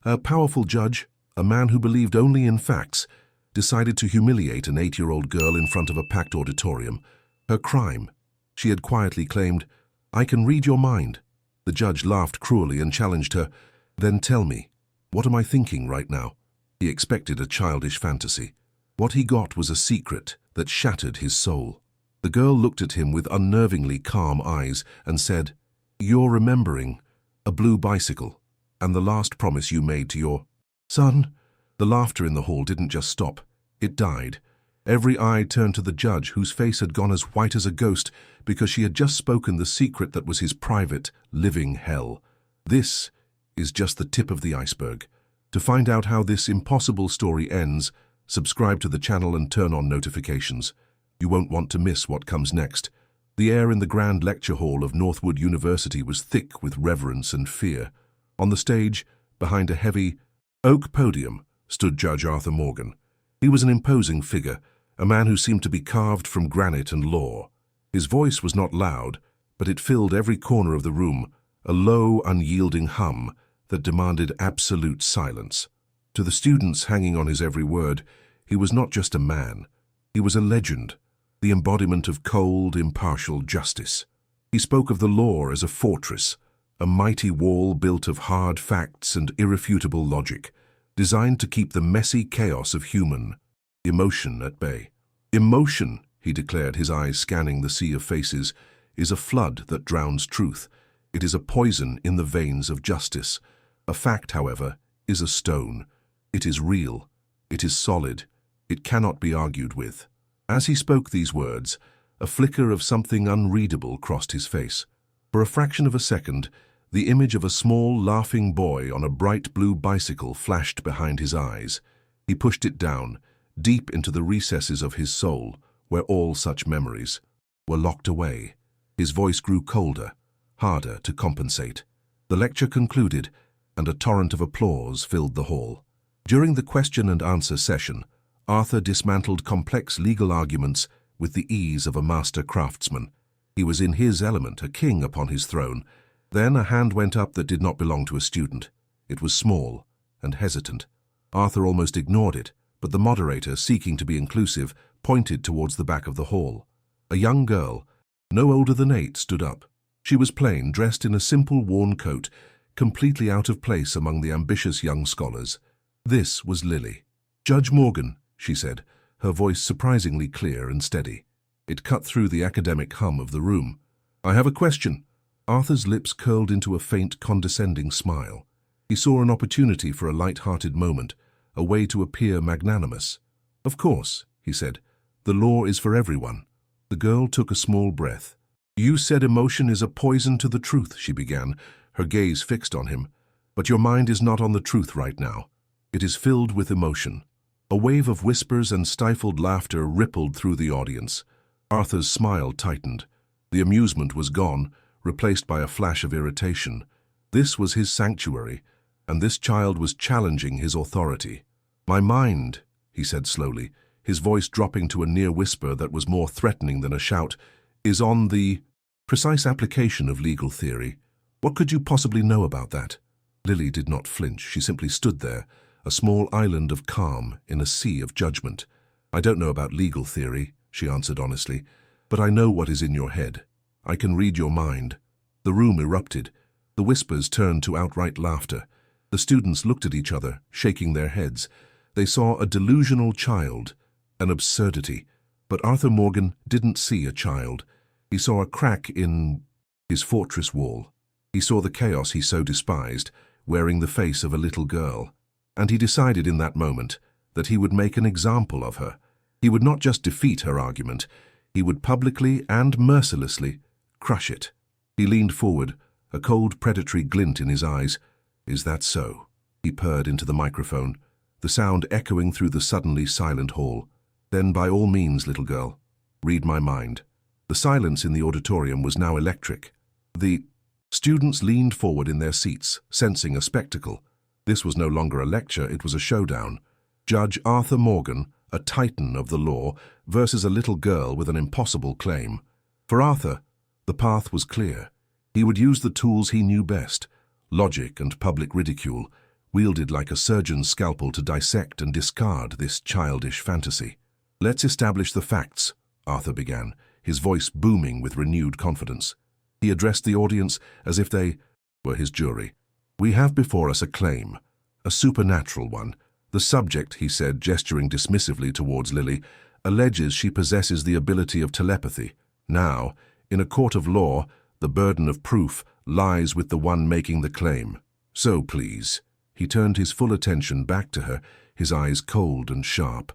A powerful judge, a man who believed only in facts, decided to humiliate an 8-year-old girl in front of a packed auditorium. Her crime? She had quietly claimed, "I can read your mind." The judge laughed cruelly and challenged her, "Then tell me, what am I thinking right now?" He expected a childish fantasy. What he got was a secret that shattered his soul. The girl looked at him with unnervingly calm eyes and said, "You're remembering a blue bicycle and the last promise you made to your son." The laughter in the hall didn't just stop, it died. Every eye turned to the judge, whose face had gone as white as a ghost because she had just spoken the secret that was his private, living hell. This is just the tip of the iceberg. To find out how this impossible story ends, subscribe to the channel and turn on notifications. You won't want to miss what comes next. The air in the grand lecture hall of Northwood University was thick with reverence and fear. On the stage, behind a heavy oak podium, stood Judge Arthur Morgan. He was an imposing figure, a man who seemed to be carved from granite and law. His voice was not loud, but it filled every corner of the room, a low, unyielding hum that demanded absolute silence. To the students hanging on his every word, he was not just a man. He was a legend, the embodiment of cold, impartial justice. He spoke of the law as a fortress, a mighty wall built of hard facts and irrefutable logic, designed to keep the messy chaos of human emotion at bay. "Emotion," he declared, his eyes scanning the sea of faces, "is a flood that drowns truth. It is a poison in the veins of justice. A fact, however, is a stone. It is real. It is solid. It cannot be argued with." As he spoke these words, a flicker of something unreadable crossed his face. For a fraction of a second, the image of a small, laughing boy on a bright blue bicycle flashed behind his eyes. He pushed it down, deep into the recesses of his soul, where all such memories were locked away. His voice grew colder, harder to compensate. The lecture concluded, and a torrent of applause filled the hall. During the question and answer session, Arthur dismantled complex legal arguments with the ease of a master craftsman. He was in his element, a king upon his throne. Then a hand went up that did not belong to a student. It was small and hesitant. Arthur almost ignored it, but the moderator, seeking to be inclusive, pointed towards the back of the hall. A young girl, no older than 8, stood up. She was plain, dressed in a simple worn coat, completely out of place among the ambitious young scholars. This was Lily. "Judge Morgan," she said, her voice surprisingly clear and steady. It cut through the academic hum of the room. "I have a question." Arthur's lips curled into a faint, condescending smile. He saw an opportunity for a light-hearted moment, a way to appear magnanimous. "Of course," he said, "the law is for everyone." The girl took a small breath. "You said emotion is a poison to the truth," she began, her gaze fixed on him. "But your mind is not on the truth right now. It is filled with emotion." A wave of whispers and stifled laughter rippled through the audience. Arthur's smile tightened. The amusement was gone, replaced by a flash of irritation. This was his sanctuary, and this child was challenging his authority. "My mind," he said slowly, his voice dropping to a near whisper that was more threatening than a shout, "is on the precise application of legal theory. What could you possibly know about that?" Lily did not flinch. She simply stood there, a small island of calm in a sea of judgment. "I don't know about legal theory," she answered honestly, "but I know what is in your head. I can read your mind." The room erupted. The whispers turned to outright laughter. The students looked at each other, shaking their heads. They saw a delusional child, an absurdity. But Arthur Morgan didn't see a child. He saw a crack in his fortress wall. He saw the chaos he so despised, wearing the face of a little girl. And he decided in that moment that he would make an example of her. He would not just defeat her argument, he would publicly and mercilessly crush it. He leaned forward, a cold, predatory glint in his eyes. "Is that so?" he purred into the microphone, the sound echoing through the suddenly silent hall. "Then by all means, little girl, read my mind." The silence in the auditorium was now electric. The students leaned forward in their seats, sensing a spectacle. This was no longer a lecture, it was a showdown. Judge Arthur Morgan, a titan of the law, versus a little girl with an impossible claim. For Arthur, the path was clear. He would use the tools he knew best, logic and public ridicule, wielded like a surgeon's scalpel to dissect and discard this childish fantasy. "Let's establish the facts," Arthur began, his voice booming with renewed confidence. He addressed the audience as if they were his jury. "We have before us a claim, a supernatural one. The subject," he said, gesturing dismissively towards Lily, "alleges she possesses the ability of telepathy. Now, in a court of law, the burden of proof lies with the one making the claim. So please," he turned his full attention back to her, his eyes cold and sharp,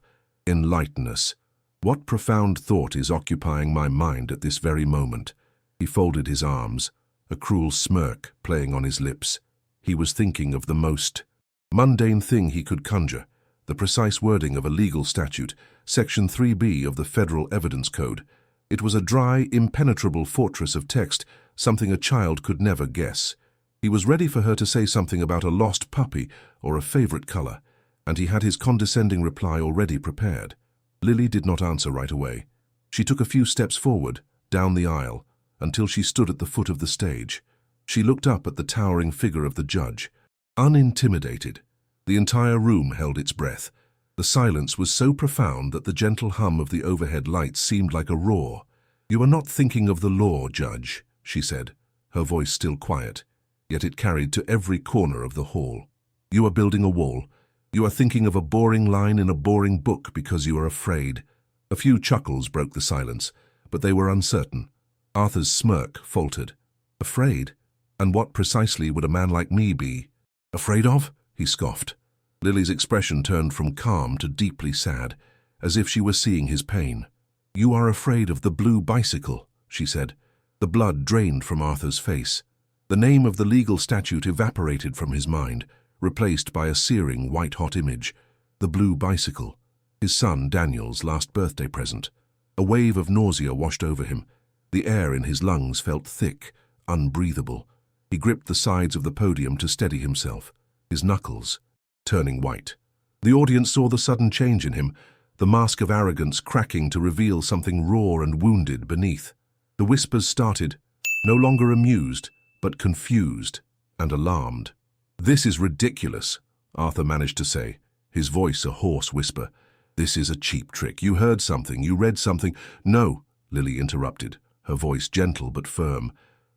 "enlighten us. What profound thought is occupying my mind at this very moment?" He folded his arms, a cruel smirk playing on his lips. He was thinking of the most mundane thing he could conjure, the precise wording of a legal statute, Section 3B of the Federal Evidence Code. It was a dry, impenetrable fortress of text, something a child could never guess. He was ready for her to say something about a lost puppy or a favorite color, and he had his condescending reply already prepared. Lily did not answer right away. She took a few steps forward, down the aisle, until she stood at the foot of the stage. She looked up at the towering figure of the judge, unintimidated. The entire room held its breath. The silence was so profound that the gentle hum of the overhead lights seemed like a roar. "You are not thinking of the law, Judge," she said, her voice still quiet, yet it carried to every corner of the hall. "You are building a wall. You are thinking of a boring line in a boring book because you are afraid." A few chuckles broke the silence, but they were uncertain. Arthur's smirk faltered. "Afraid? And what precisely would a man like me be afraid of?" he scoffed. Lily's expression turned from calm to deeply sad, as if she were seeing his pain. "You are afraid of the blue bicycle," she said. The blood drained from Arthur's face. The name of the legal statute evaporated from his mind, replaced by a searing, white-hot image. The blue bicycle. His son Daniel's last birthday present. A wave of nausea washed over him. The air in his lungs felt thick, unbreathable. He gripped the sides of the podium to steady himself, his knuckles turning white. The audience saw the sudden change in him, the mask of arrogance cracking to reveal something raw and wounded beneath. The whispers started, no longer amused, but confused and alarmed. "This is ridiculous," Arthur managed to say, his voice a hoarse whisper. "This is a cheap trick. You heard something, you read something." "No," Lily interrupted, her voice gentle but firm.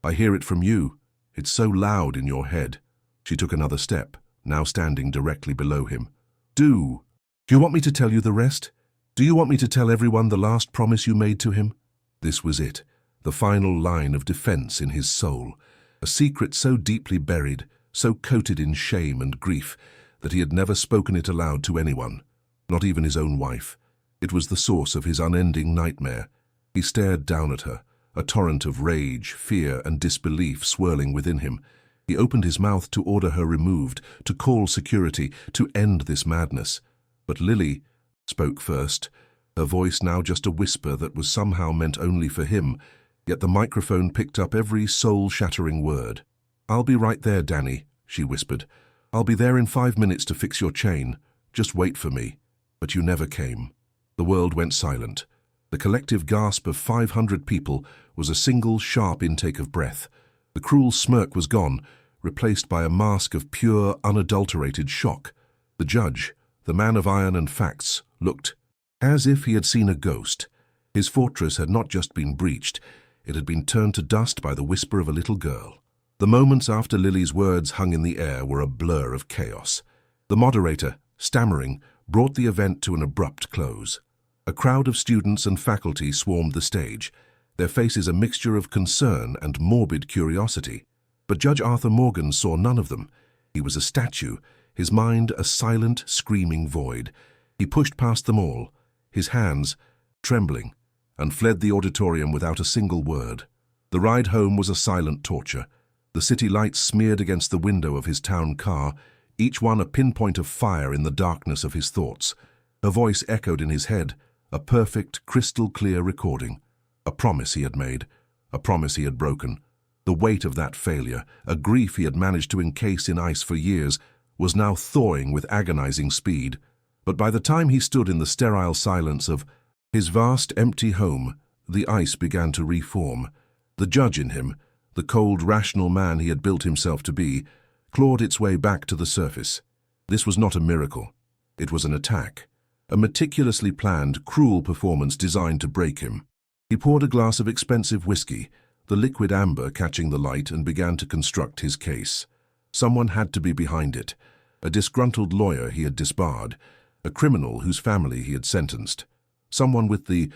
"I hear it from you. It's so loud in your head." She took another step, now standing directly below him. Do you want me to tell you the rest? Do you want me to tell everyone the last promise you made to him?" This was it, the final line of defense in his soul, a secret so deeply buried, so coated in shame and grief, that he had never spoken it aloud to anyone, not even his own wife. It was the source of his unending nightmare. He stared down at her, a torrent of rage, fear, and disbelief swirling within him. He opened his mouth to order her removed, to call security, to end this madness. But Lily spoke first, her voice now just a whisper that was somehow meant only for him, yet the microphone picked up every soul-shattering word. "I'll be right there, Danny," she whispered. "I'll be there in 5 minutes to fix your chain. Just wait for me." But you never came. The world went silent. The collective gasp of 500 people was a single sharp intake of breath. The cruel smirk was gone, replaced by a mask of pure, unadulterated shock. The judge, the man of iron and facts, looked as if he had seen a ghost. His fortress had not just been breached, it had been turned to dust by the whisper of a little girl. The moments after Lily's words hung in the air were a blur of chaos. The moderator, stammering, brought the event to an abrupt close. A crowd of students and faculty swarmed the stage, their faces a mixture of concern and morbid curiosity. But Judge Arthur Morgan saw none of them. He was a statue, his mind a silent, screaming void. He pushed past them all, his hands trembling, and fled the auditorium without a single word. The ride home was a silent torture. The city lights smeared against the window of his town car, each one a pinpoint of fire in the darkness of his thoughts. Her voice echoed in his head, a perfect, crystal-clear recording. A promise he had made, a promise he had broken. The weight of that failure, a grief he had managed to encase in ice for years, was now thawing with agonizing speed. But by the time he stood in the sterile silence of his vast, empty home, the ice began to reform. The judge in him, the cold, rational man he had built himself to be, clawed its way back to the surface. This was not a miracle. It was an attack. A meticulously planned, cruel performance designed to break him. He poured a glass of expensive whiskey, the liquid amber catching the light, and began to construct his case. Someone had to be behind it. A disgruntled lawyer he had disbarred. A criminal whose family he had sentenced. Someone with the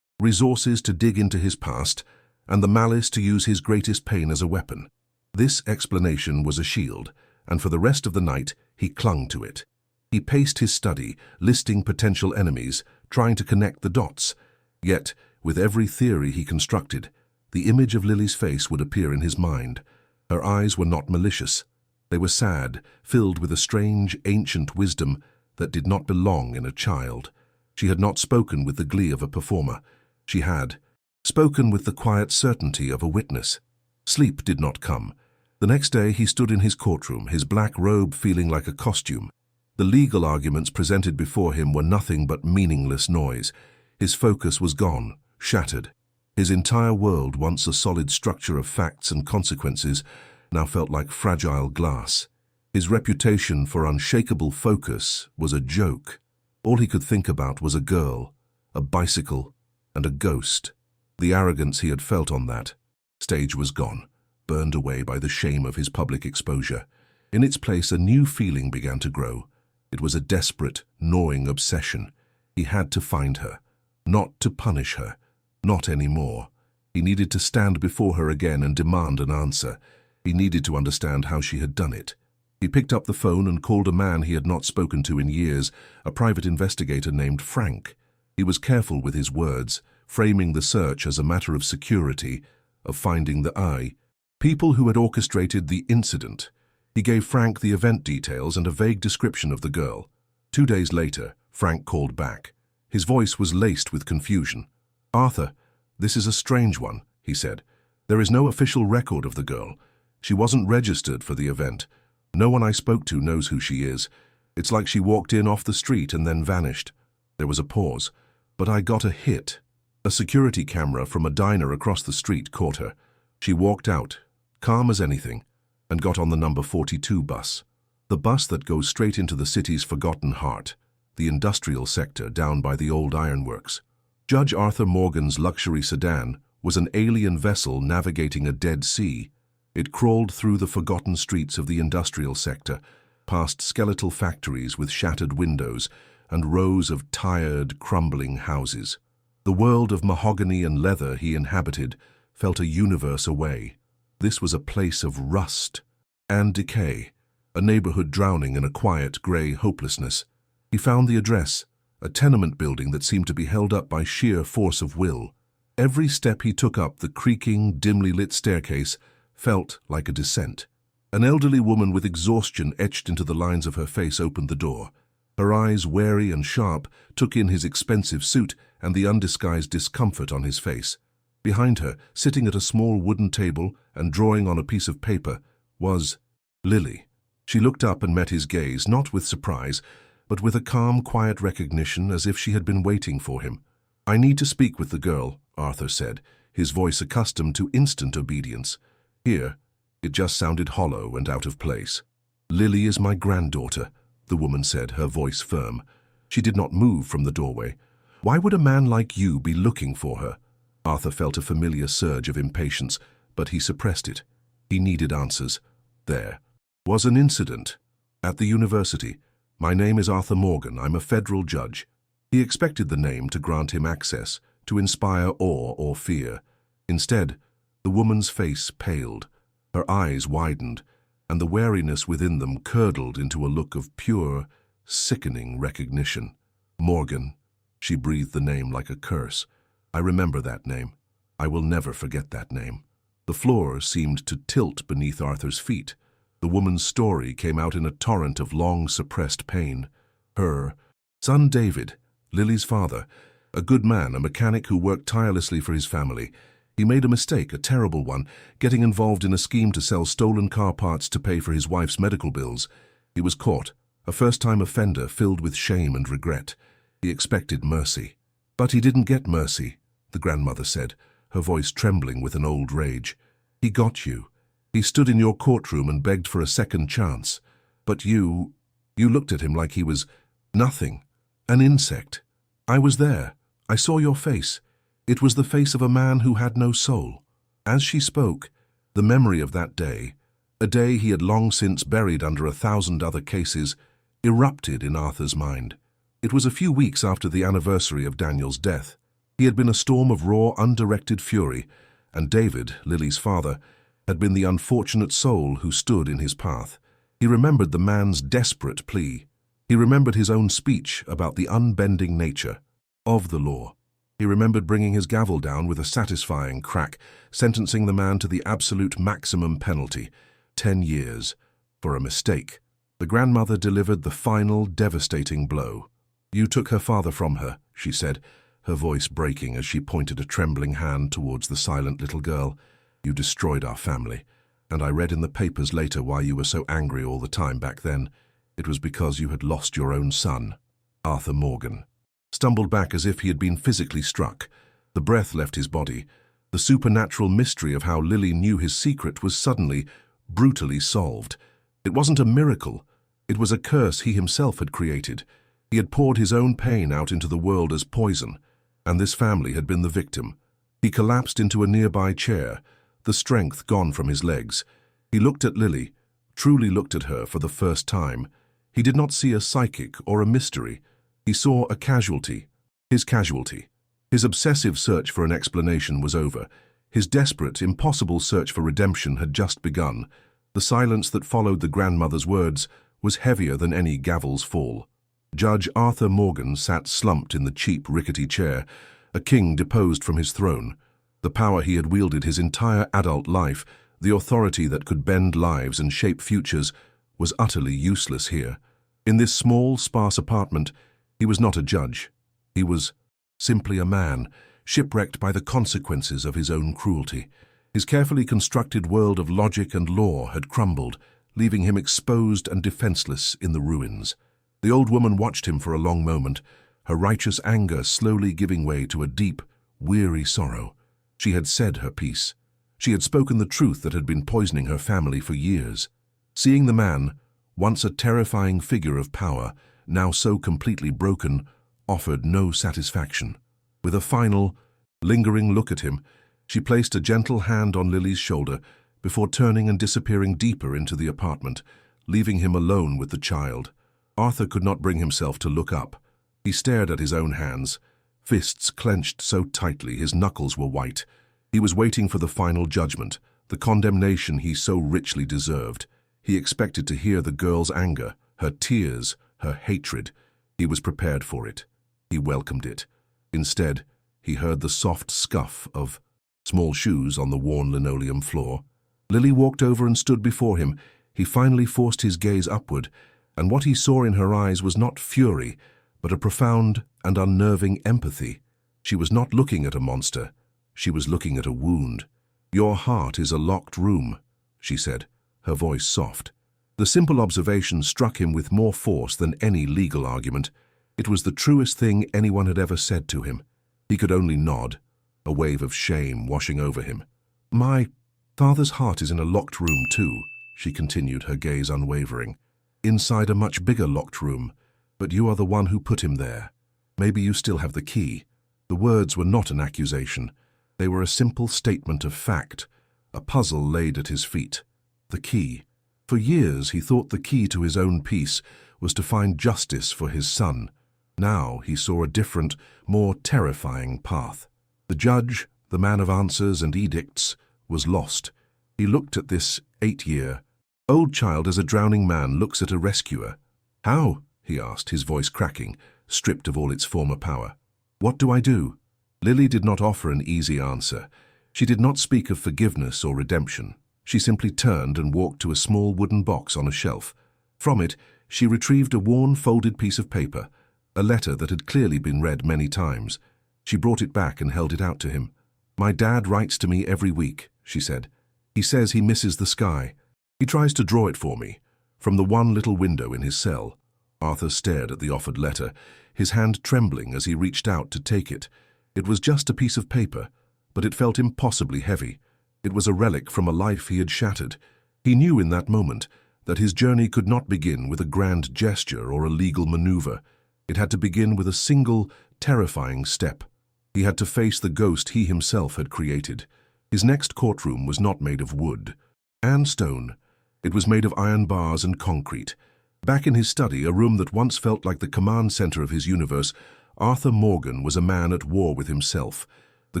resources to dig into his past and the malice to use his greatest pain as a weapon. This explanation was a shield, and for the rest of the night he clung to it. He paced his study, listing potential enemies, trying to connect the dots. Yet, with every theory he constructed, the image of Lily's face would appear in his mind. Her eyes were not malicious. They were sad, filled with a strange, ancient wisdom that did not belong in a child. She had not spoken with the glee of a performer. She had spoken with the quiet certainty of a witness. Sleep did not come. The next day he stood in his courtroom, his black robe feeling like a costume. The legal arguments presented before him were nothing but meaningless noise. His focus was gone, shattered. His entire world, once a solid structure of facts and consequences, now felt like fragile glass. His reputation for unshakable focus was a joke. All he could think about was a girl, a bicycle, and a ghost. The arrogance he had felt on that stage was gone, burned away by the shame of his public exposure. In its place, a new feeling began to grow. It was a desperate, gnawing obsession. He had to find her, not to punish her, not anymore. He needed to stand before her again and demand an answer. He needed to understand how she had done it. He picked up the phone and called a man he had not spoken to in years, a private investigator named Frank. He was careful with his words, framing the search as a matter of security, of finding the people who had orchestrated the incident. He gave Frank the event details and a vague description of the girl. 2 days later, Frank called back. His voice was laced with confusion. "Arthur, this is a strange one," he said. "There is no official record of the girl. She wasn't registered for the event. No one I spoke to knows who she is. It's like she walked in off the street and then vanished." There was a pause. "But I got a hit. A security camera from a diner across the street caught her. She walked out, calm as anything, and got on the number 42 bus. The bus that goes straight into the city's forgotten heart, the industrial sector down by the old ironworks. Judge Arthur Morgan's luxury sedan was an alien vessel navigating a dead sea. It crawled through the forgotten streets of the industrial sector, past skeletal factories with shattered windows and rows of tired, crumbling houses. The world of mahogany and leather he inhabited felt a universe away. This was a place of rust and decay, a neighborhood drowning in a quiet, gray hopelessness. He found the address, a tenement building that seemed to be held up by sheer force of will. Every step he took up the creaking, dimly lit staircase felt like a descent. An elderly woman with exhaustion etched into the lines of her face opened the door. Her eyes, wary and sharp, took in his expensive suit and the undisguised discomfort on his face. Behind her, sitting at a small wooden table and drawing on a piece of paper, was Lily. She looked up and met his gaze, not with surprise, but with a calm, quiet recognition, as if she had been waiting for him. "I need to speak with the girl," Arthur said, his voice accustomed to instant obedience. Here, it just sounded hollow and out of place. "Lily is my granddaughter," the woman said, her voice firm. She did not move from the doorway. "Why would a man like you be looking for her?" Arthur felt a familiar surge of impatience, but he suppressed it. He needed answers. "There was an incident at the university. My name is Arthur Morgan. I'm a federal judge." He expected the name to grant him access, to inspire awe or fear. Instead, the woman's face paled, her eyes widened, and the wariness within them curdled into a look of pure, sickening recognition. "Morgan." She breathed the name like a curse. "I remember that name. I will never forget that name." The floor seemed to tilt beneath Arthur's feet. The woman's story came out in a torrent of long-suppressed pain. Her son David, Lily's father, a good man, a mechanic who worked tirelessly for his family. He made a mistake, a terrible one, getting involved in a scheme to sell stolen car parts to pay for his wife's medical bills. He was caught, a first-time offender filled with shame and regret. He expected mercy. "But he didn't get mercy," the grandmother said, her voice trembling with an old rage. "He got you. He stood in your courtroom and begged for a second chance. But you You looked at him like he was nothing, an insect. I was there. I saw your face. It was the face of a man who had no soul. As she spoke, the memory of that day, a day he had long since buried under 1,000 other cases, erupted in Arthur's mind. It was a few weeks after the anniversary of Daniel's death. He had been a storm of raw, undirected fury, and David, Lily's father, had been the unfortunate soul who stood in his path. He remembered the man's desperate plea. He remembered his own speech about the unbending nature of the law. He remembered bringing his gavel down with a satisfying crack, sentencing the man to the absolute maximum penalty, 10 years, for a mistake. The grandmother delivered the final, devastating blow. "You took her father from her," she said, her voice breaking as she pointed a trembling hand towards the silent little girl. "You destroyed our family, and I read in the papers later why you were so angry all the time back then. It was because you had lost your own son." Arthur Morgan stumbled back as if he had been physically struck. The breath left his body. The supernatural mystery of how Lily knew his secret was suddenly, brutally solved. It wasn't a miracle. It was a curse he himself had created. He had poured his own pain out into the world as poison, and this family had been the victim. He collapsed into a nearby chair, the strength gone from his legs. He looked at Lily, truly looked at her for the first time. He did not see a psychic or a mystery. He saw a casualty, his casualty. His obsessive search for an explanation was over. His desperate, impossible search for redemption had just begun. The silence that followed the grandmother's words was heavier than any gavel's fall. Judge Arthur Morgan sat slumped in the cheap, rickety chair, a king deposed from his throne. The power he had wielded his entire adult life, the authority that could bend lives and shape futures, was utterly useless here. In this small, sparse apartment, he was not a judge. He was simply a man, shipwrecked by the consequences of his own cruelty. His carefully constructed world of logic and law had crumbled, leaving him exposed and defenseless in the ruins. The old woman watched him for a long moment, her righteous anger slowly giving way to a deep, weary sorrow. She had said her piece. She had spoken the truth that had been poisoning her family for years. Seeing the man, once a terrifying figure of power, now so completely broken, offered no satisfaction. With a final, lingering look at him, she placed a gentle hand on Lily's shoulder before turning and disappearing deeper into the apartment, leaving him alone with the child. Arthur could not bring himself to look up. He stared at his own hands, fists clenched so tightly his knuckles were white. He was waiting for the final judgment, the condemnation he so richly deserved. He expected to hear the girl's anger, her tears, her hatred. He was prepared for it. He welcomed it. Instead, he heard the soft scuff of small shoes on the worn linoleum floor. Lily walked over and stood before him. He finally forced his gaze upward, and what he saw in her eyes was not fury, but a profound and unnerving empathy. She was not looking at a monster. She was looking at a wound. "Your heart is a locked room," she said, her voice soft. The simple observation struck him with more force than any legal argument. It was the truest thing anyone had ever said to him. He could only nod, a wave of shame washing over him. "My father's heart is in a locked room too," she continued, her gaze unwavering. "Inside a much bigger locked room, but you are the one who put him there. Maybe you still have the key." The words were not an accusation. They were a simple statement of fact, a puzzle laid at his feet. The key. For years he thought the key to his own peace was to find justice for his son. Now he saw a different, more terrifying path. The judge, the man of answers and edicts, was lost. He looked at this 8-year-old child as a drowning man looks at a rescuer. "How?" he asked, his voice cracking, stripped of all its former power. "What do I do?" Lily did not offer an easy answer. She did not speak of forgiveness or redemption. She simply turned and walked to a small wooden box on a shelf. From it, she retrieved a worn, folded piece of paper, a letter that had clearly been read many times. She brought it back and held it out to him. "My dad writes to me every week," she said. "He says he misses the sky. He tries to draw it for me, from the one little window in his cell." Arthur stared at the offered letter, his hand trembling as he reached out to take it. It was just a piece of paper, but it felt impossibly heavy. It was a relic from a life he had shattered. He knew in that moment that his journey could not begin with a grand gesture or a legal maneuver. It had to begin with a single, terrifying step. He had to face the ghost he himself had created. His next courtroom was not made of wood and stone. It was made of iron bars and concrete. Back in his study, a room that once felt like the command center of his universe, Arthur Morgan was a man at war with himself. The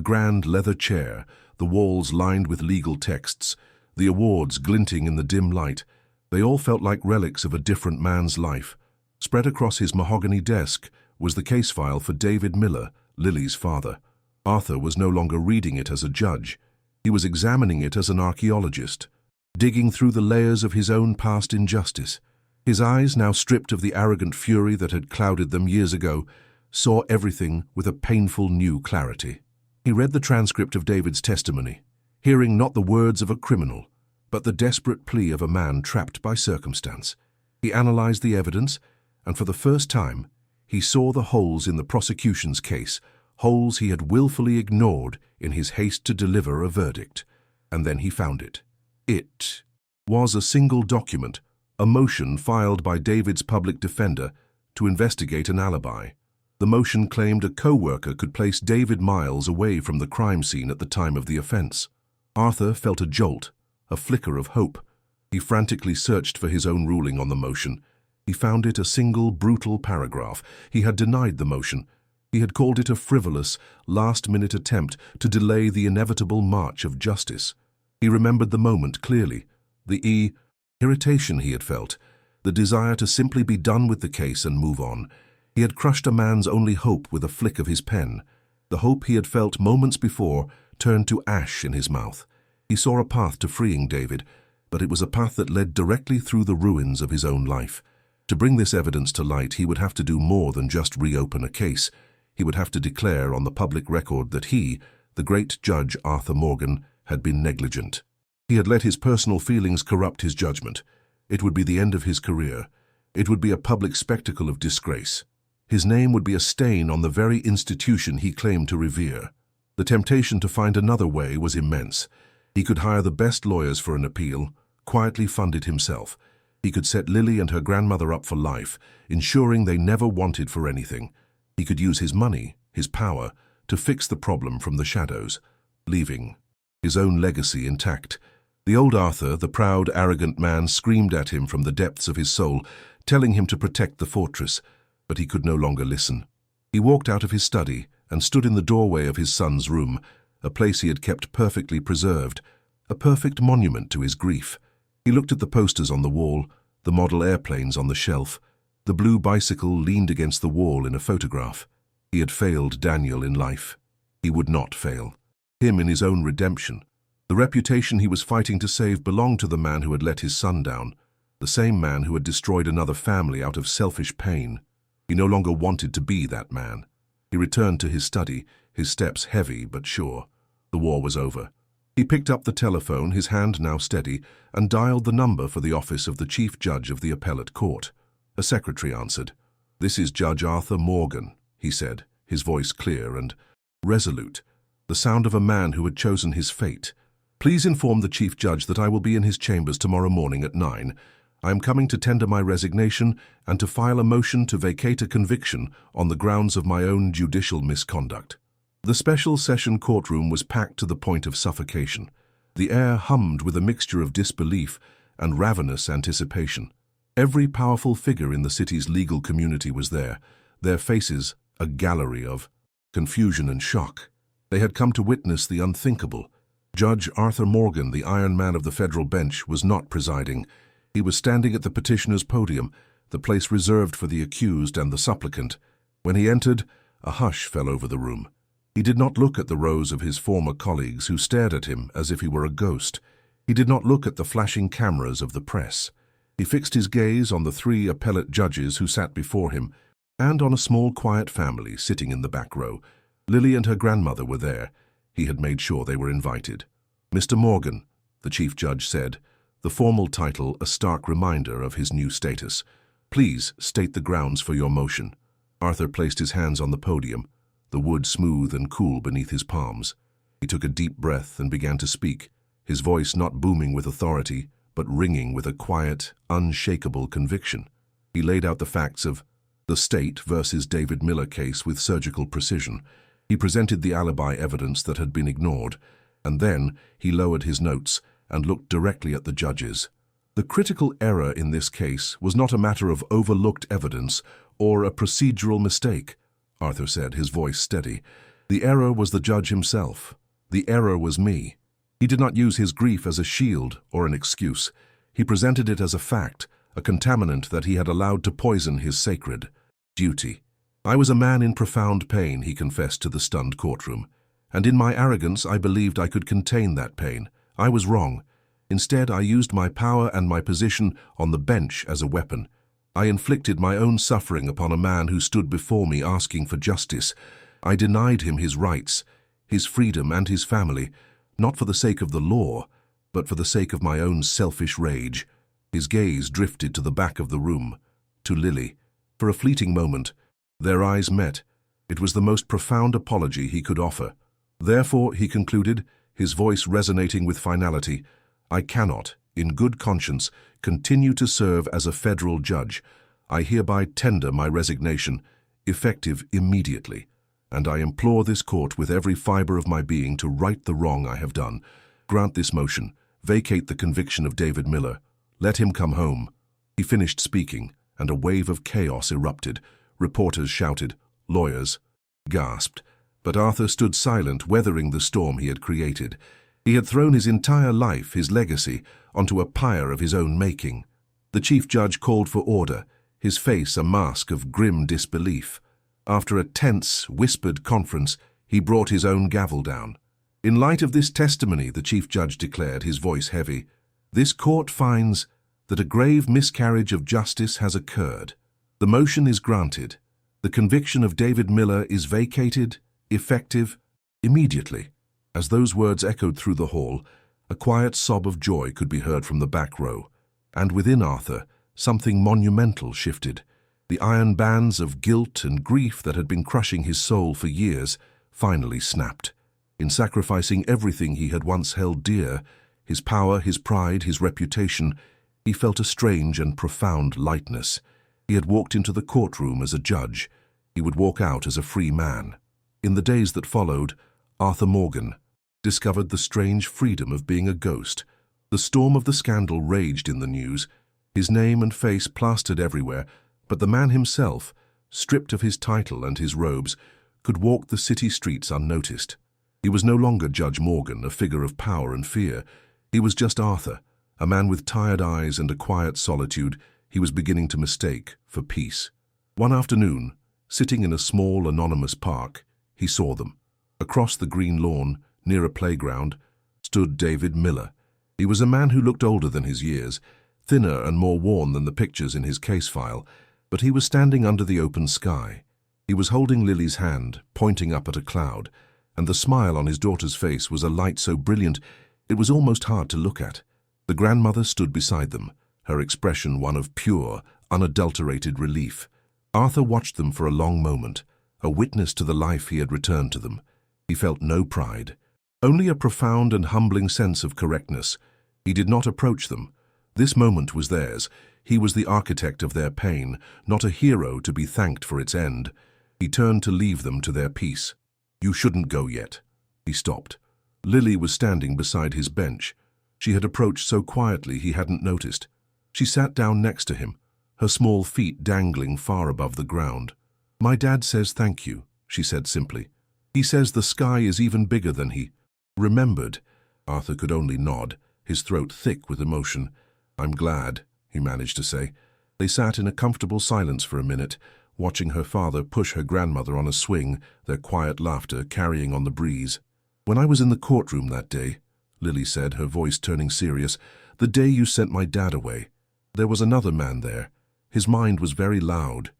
grand leather chair, the walls lined with legal texts, the awards glinting in the dim light, they all felt like relics of a different man's life. Spread across his mahogany desk was the case file for David Miller, Lily's father. Arthur was no longer reading it as a judge. He was examining it as an archaeologist, digging through the layers of his own past injustice. His eyes, now stripped of the arrogant fury that had clouded them years ago, saw everything with a painful new clarity. He read the transcript of David's testimony, hearing not the words of a criminal, but the desperate plea of a man trapped by circumstance. He analyzed the evidence, and for the first time, he saw the holes in the prosecution's case, holes he had willfully ignored in his haste to deliver a verdict. And then he found it. It was a single document, a motion filed by David's public defender to investigate an alibi. The motion claimed a co-worker could place David miles away from the crime scene at the time of the offense. Arthur felt a jolt, a flicker of hope. He frantically searched for his own ruling on the motion. He found it a single, brutal paragraph. He had denied the motion. He had called it a frivolous, last-minute attempt to delay the inevitable march of justice. He remembered the moment clearly, the irritation he had felt, the desire to simply be done with the case and move on. He had crushed a man's only hope with a flick of his pen. The hope he had felt moments before turned to ash in his mouth. He saw a path to freeing David, but it was a path that led directly through the ruins of his own life. To bring this evidence to light, he would have to do more than just reopen a case. He would have to declare on the public record that he, the great Judge Arthur Morgan, had been negligent. He had let his personal feelings corrupt his judgment. It would be the end of his career. It would be a public spectacle of disgrace. His name would be a stain on the very institution he claimed to revere. The temptation to find another way was immense. He could hire the best lawyers for an appeal, quietly fund it himself. He could set Lily and her grandmother up for life, ensuring they never wanted for anything. He could use his money, his power, to fix the problem from the shadows, leaving his own legacy intact. The old Arthur, the proud, arrogant man, screamed at him from the depths of his soul, telling him to protect the fortress, but he could no longer listen. He walked out of his study and stood in the doorway of his son's room, a place he had kept perfectly preserved, a perfect monument to his grief. He looked at the posters on the wall, the model airplanes on the shelf. The blue bicycle leaned against the wall in a photograph. He had failed Daniel in life. He would not fail him in his own redemption. The reputation he was fighting to save belonged to the man who had let his son down, the same man who had destroyed another family out of selfish pain. He no longer wanted to be that man. He returned to his study, his steps heavy but sure. The war was over. He picked up the telephone, his hand now steady, and dialed the number for the office of the Chief Judge of the Appellate Court. A secretary answered. "This is Judge Arthur Morgan," he said, his voice clear and resolute, the sound of a man who had chosen his fate. "Please inform the Chief Judge that I will be in his chambers tomorrow morning at 9. I am coming to tender my resignation and to file a motion to vacate a conviction on the grounds of my own judicial misconduct." The special session courtroom was packed to the point of suffocation. The air hummed with a mixture of disbelief and ravenous anticipation. Every powerful figure in the city's legal community was there, their faces a gallery of confusion and shock. They had come to witness the unthinkable. Judge Arthur Morgan, the Iron Man of the federal bench, was not presiding. He was standing at the petitioner's podium, the place reserved for the accused and the supplicant. When he entered, a hush fell over the room. He did not look at the rows of his former colleagues who stared at him as if he were a ghost. He did not look at the flashing cameras of the press. He fixed his gaze on the 3 appellate judges who sat before him, and on a small, quiet family sitting in the back row. Lily and her grandmother were there. He had made sure they were invited. "Mr. Morgan," the Chief Judge said, the formal title a stark reminder of his new status. "Please state the grounds for your motion." Arthur placed his hands on the podium, the wood smooth and cool beneath his palms. He took a deep breath and began to speak, his voice not booming with authority, but ringing with a quiet, unshakable conviction. He laid out the facts of the State versus David Miller case with surgical precision. He presented the alibi evidence that had been ignored, and then he lowered his notes and looked directly at the judges. The critical error in this case was not a matter of overlooked evidence or a procedural mistake, Arthur said, his voice steady. The error was the judge himself. The error was me. He did not use his grief as a shield or an excuse. He presented it as a fact, a contaminant that he had allowed to poison his sacred duty. I was a man in profound pain, he confessed to the stunned courtroom. And in my arrogance, I believed I could contain that pain. I was wrong. Instead, I used my power and my position on the bench as a weapon. I inflicted my own suffering upon a man who stood before me asking for justice. I denied him his rights, his freedom and his family, not for the sake of the law, but for the sake of my own selfish rage. His gaze drifted to the back of the room, to Lily. For a fleeting moment, their eyes met. It was the most profound apology he could offer. Therefore, he concluded, his voice resonating with finality, I cannot, in good conscience, continue to serve as a federal judge. I hereby tender my resignation, effective immediately, and I implore this court with every fiber of my being to right the wrong I have done. Grant this motion, vacate the conviction of David Miller, let him come home. He finished speaking, and a wave of chaos erupted. Reporters shouted, lawyers gasped, but Arthur stood silent, weathering the storm he had created. He had thrown his entire life, his legacy, onto a pyre of his own making. The chief judge called for order, his face a mask of grim disbelief. After a tense, whispered conference, he brought his own gavel down. In light of this testimony, the chief judge declared, his voice heavy, this court finds that a grave miscarriage of justice has occurred. The motion is granted. The conviction of David Miller is vacated, effective, immediately. As those words echoed through the hall, a quiet sob of joy could be heard from the back row, and within Arthur, something monumental shifted. The iron bands of guilt and grief that had been crushing his soul for years finally snapped. In sacrificing everything he had once held dear, his power, his pride, his reputation, he felt a strange and profound lightness. He had walked into the courtroom as a judge. He would walk out as a free man. In the days that followed, Arthur Morgan discovered the strange freedom of being a ghost. The storm of the scandal raged in the news, his name and face plastered everywhere, but the man himself, stripped of his title and his robes, could walk the city streets unnoticed. He was no longer Judge Morgan, a figure of power and fear. He was just Arthur, a man with tired eyes and a quiet solitude he was beginning to mistake for peace. One afternoon, sitting in a small, anonymous park, he saw them. Across the green lawn, near a playground, stood David Miller. He was a man who looked older than his years, thinner and more worn than the pictures in his case file, but he was standing under the open sky. He was holding Lily's hand, pointing up at a cloud, and the smile on his daughter's face was a light so brilliant it was almost hard to look at. The grandmother stood beside them, her expression one of pure, unadulterated relief. Arthur watched them for a long moment, a witness to the life he had returned to them. He felt no pride, only a profound and humbling sense of correctness. He did not approach them. This moment was theirs. He was the architect of their pain, not a hero to be thanked for its end. He turned to leave them to their peace. You shouldn't go yet. He stopped. Lily was standing beside his bench. She had approached so quietly he hadn't noticed. She sat down next to him, her small feet dangling far above the ground. My dad says thank you, she said simply. He says the sky is even bigger than he remembered. Arthur could only nod, his throat thick with emotion. I'm glad, he managed to say. They sat in a comfortable silence for a minute, watching her father push her grandmother on a swing, their quiet laughter carrying on the breeze. When I was in the courtroom that day, Lily said, her voice turning serious, the day you sent my dad away, there was another man there. His mind was very loud,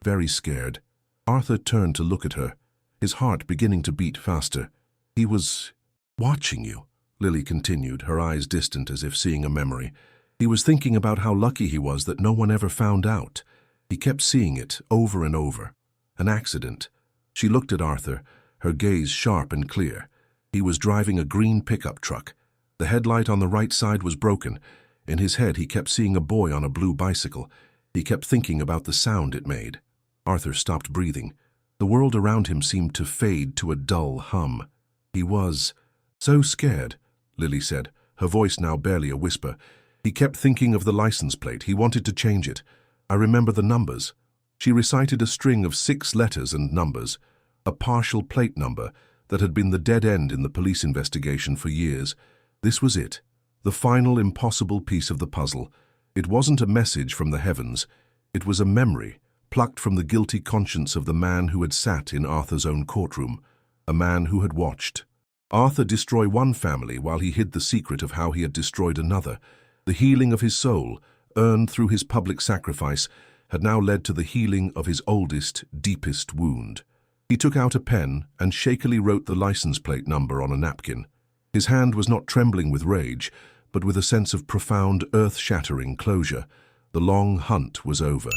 very scared. Arthur turned to look at her, his heart beginning to beat faster. He was watching you, Lily continued, her eyes distant as if seeing a memory. He was thinking about how lucky he was that no one ever found out. He kept seeing it over and over. An accident. She looked at Arthur, her gaze sharp and clear. He was driving a green pickup truck. The headlight on the right side was broken. In his head, he kept seeing a boy on a blue bicycle. He kept thinking about the sound it made. Arthur stopped breathing. The world around him seemed to fade to a dull hum. He was so scared, Lily said, her voice now barely a whisper. He kept thinking of the license plate. He wanted to change it. I remember the numbers. She recited a string of 6 letters and numbers, a partial plate number that had been the dead end in the police investigation for years. This was it, the final impossible piece of the puzzle. It wasn't a message from the heavens. It was a memory, plucked from the guilty conscience of the man who had sat in Arthur's own courtroom, a man who had watched Arthur destroy one family while he hid the secret of how he had destroyed another. The healing of his soul, earned through his public sacrifice, had now led to the healing of his oldest, deepest wound. He took out a pen and shakily wrote the license plate number on a napkin. His hand was not trembling with rage, but with a sense of profound, earth-shattering closure. The long hunt was over.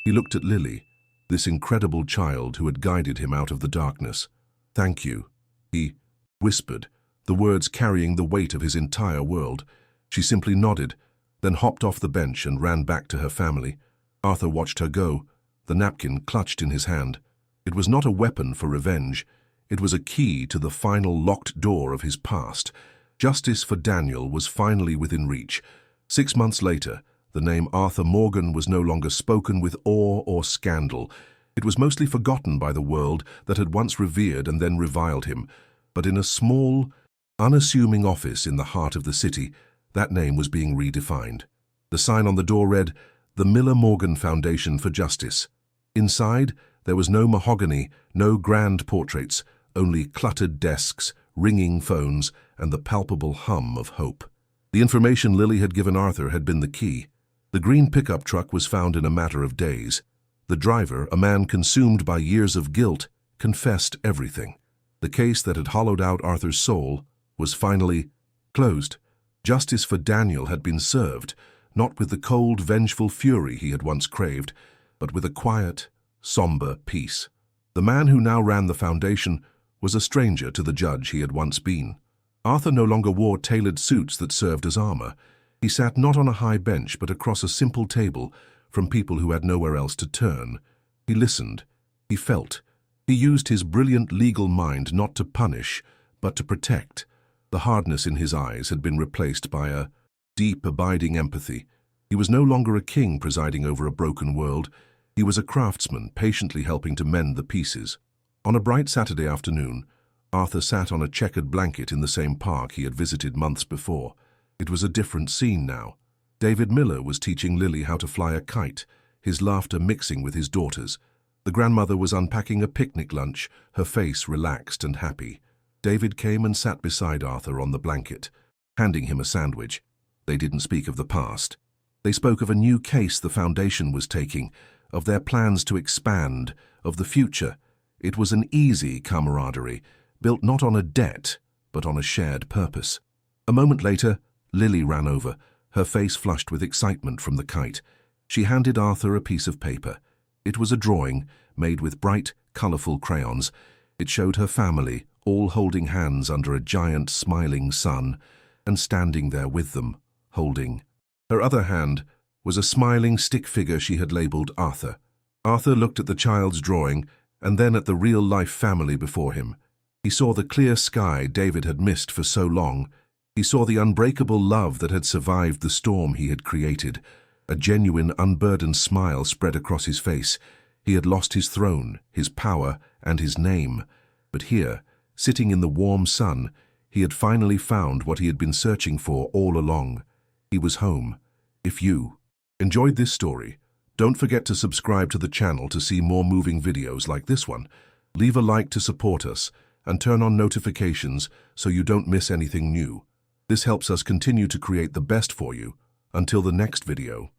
He looked at Lily, this incredible child who had guided him out of the darkness. "Thank you," he whispered, the words carrying the weight of his entire world. She simply nodded, then hopped off the bench and ran back to her family. Arthur watched her go, the napkin clutched in his hand. It was not a weapon for revenge. It was a key to the final locked door of his past. Justice for Daniel was finally within reach. 6 months later, the name Arthur Morgan was no longer spoken with awe or scandal. It was mostly forgotten by the world that had once revered and then reviled him. But in a small, unassuming office in the heart of the city, that name was being redefined. The sign on the door read, "The Miller Morgan Foundation for Justice." Inside, there was no mahogany, no grand portraits, only cluttered desks, ringing phones, and the palpable hum of hope. The information Lily had given Arthur had been the key. The green pickup truck was found in a matter of days. The driver, a man consumed by years of guilt, confessed everything. The case that had hollowed out Arthur's soul was finally closed. Justice for Daniel had been served, not with the cold, vengeful fury he had once craved, but with a quiet, somber peace. The man who now ran the foundation was a stranger to the judge he had once been. Arthur no longer wore tailored suits that served as armor. He sat not on a high bench, but across a simple table from people who had nowhere else to turn. He listened. He felt. He used his brilliant legal mind not to punish, but to protect. The hardness in his eyes had been replaced by a deep, abiding empathy. He was no longer a king presiding over a broken world. He was a craftsman, patiently helping to mend the pieces. On a bright Saturday afternoon, Arthur sat on a checkered blanket in the same park he had visited months before. It was a different scene now. David Miller was teaching Lily how to fly a kite, his laughter mixing with his daughter's. The grandmother was unpacking a picnic lunch, her face relaxed and happy. David came and sat beside Arthur on the blanket, handing him a sandwich. They didn't speak of the past. They spoke of a new case the foundation was taking, of their plans to expand, of the future. It was an easy camaraderie, built not on a debt, but on a shared purpose. A moment later, Lily ran over, her face flushed with excitement from the kite. She handed Arthur a piece of paper. It was a drawing, made with bright, colorful crayons. It showed her family, all holding hands under a giant, smiling sun, and standing there with them, holding. Her other hand was a smiling stick figure she had labeled Arthur. Arthur looked at the child's drawing, and then at the real-life family before him. He saw the clear sky David had missed for so long. He saw the unbreakable love that had survived the storm he had created. A genuine, unburdened smile spread across his face. He had lost his throne, his power, and his name. But here, sitting in the warm sun, he had finally found what he had been searching for all along. He was home. If you enjoyed this story, don't forget to subscribe to the channel to see more moving videos like this one. Leave a like to support us, and turn on notifications so you don't miss anything new. This helps us continue to create the best for you. Until the next video.